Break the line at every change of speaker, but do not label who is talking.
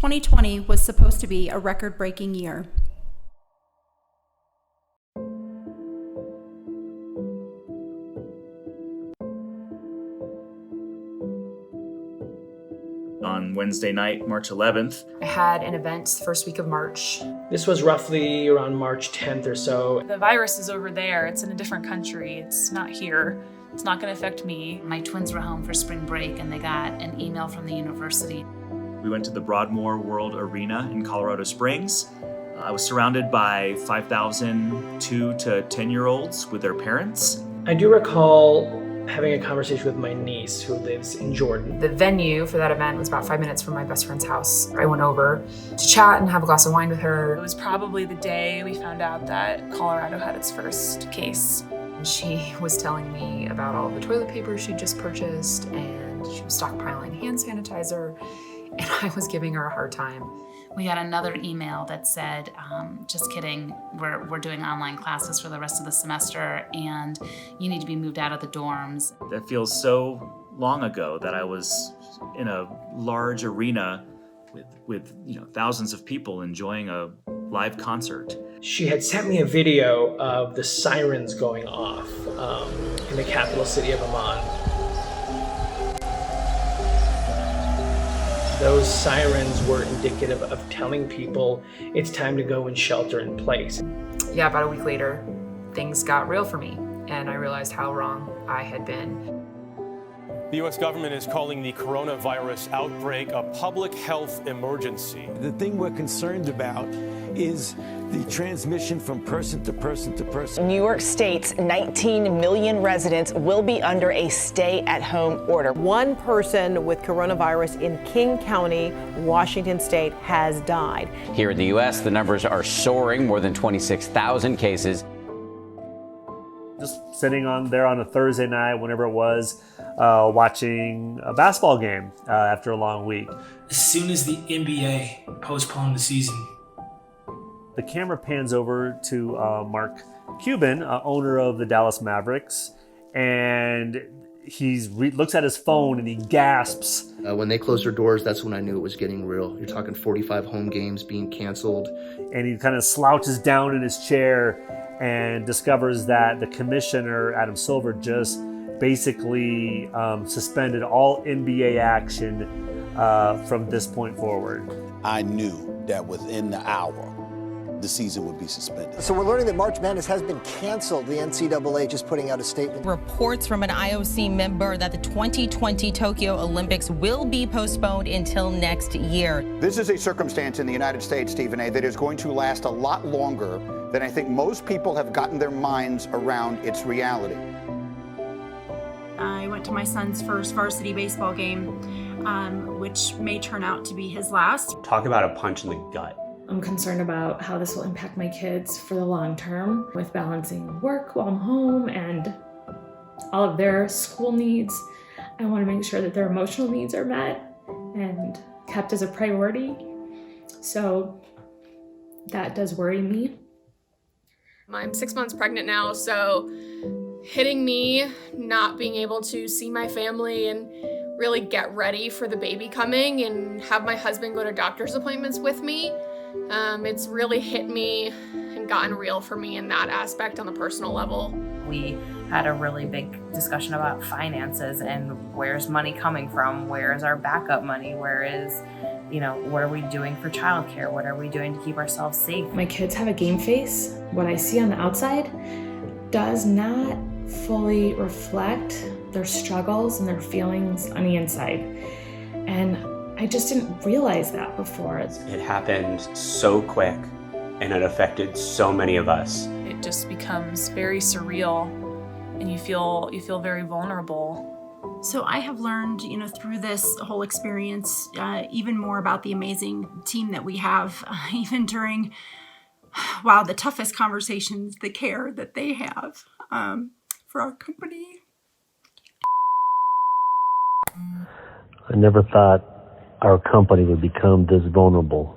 2020 was supposed to be a record-breaking year.
On Wednesday night, March 11th.
I had an event first week of March.
This was roughly around March 10th or so.
The virus is over there. It's in a different country. It's not here. It's not going to affect me.
My twins were home for spring break and they got an email from the university.
We went to the Broadmoor World Arena in Colorado Springs. I was surrounded by 5,000 2 to 10-year-olds with their parents.
I do recall having a conversation with my niece who lives in Jordan.
The venue for that event was about 5 minutes from my best friend's house. I went over to chat and have a glass of wine with her.
It was probably the day we found out that Colorado had its first case.
She was telling me about all the toilet paper she'd just purchased, and she was stockpiling hand sanitizer, and I was giving her a hard time.
We got another email that said, just kidding, we're doing online classes for the rest of the semester and you need to be moved out of the dorms.
That feels so long ago that I was in a large arena with thousands of people enjoying a live concert.
She had sent me a video of the sirens going off in the capital city of Amman. Those sirens were indicative of telling people it's time to go and shelter in place.
Yeah, about a week later, things got real for me, and I realized how wrong I had been.
The U.S. government is calling the coronavirus outbreak a public health emergency.
The thing we're concerned about is the transmission from person to person to person.
New York State's 19 million residents will be under a stay-at-home order.
One person with coronavirus in King County, Washington State, has died.
Here in the U.S., the numbers are soaring, more than 26,000 cases.
Just sitting on there on a Thursday night, whenever it was, watching a basketball game after a long week.
As soon as the NBA postponed the season,
the camera pans over to Mark Cuban, owner of the Dallas Mavericks, and he looks at his phone and he gasps.
When they closed their doors, that's when I knew it was getting real. You're talking 45 home games being canceled.
And he kind of slouches down in his chair and discovers that the commissioner, Adam Silver, just basically suspended all NBA action from this point forward.
I knew that within the hour, the season would be suspended.
So we're learning that March Madness has been canceled. The NCAA just putting out a statement.
Reports from an IOC member that the 2020 Tokyo Olympics will be postponed until next year.
This is a circumstance in the United States, Stephen A., that is going to last a lot longer than I think most people have gotten their minds around its reality.
I went to my son's first varsity baseball game, which may turn out to be his last.
Talk about a punch in the gut.
I'm concerned about how this will impact my kids for the long term with balancing work while I'm home and all of their school needs. I want to make sure that their emotional needs are met and kept as a priority. So that does worry me.
I'm 6 months pregnant now, so hitting me, not being able to see my family and really get ready for the baby coming and have my husband go to doctor's appointments with me, it's really hit me and gotten real for me in that aspect on the personal level.
We had a really big discussion about finances and where's money coming from, where is our backup money, what are we doing for childcare, what are we doing to keep ourselves safe.
My kids have a game face. What I see on the outside does not fully reflect their struggles and their feelings on the inside. And I just didn't realize that before.
It happened so quick and it affected so many of us.
It just becomes very surreal and you feel very vulnerable.
So I have learned, through this whole experience, even more about the amazing team that we have, even during, the toughest conversations, the care that they have for our company.
I never thought our company would become this vulnerable.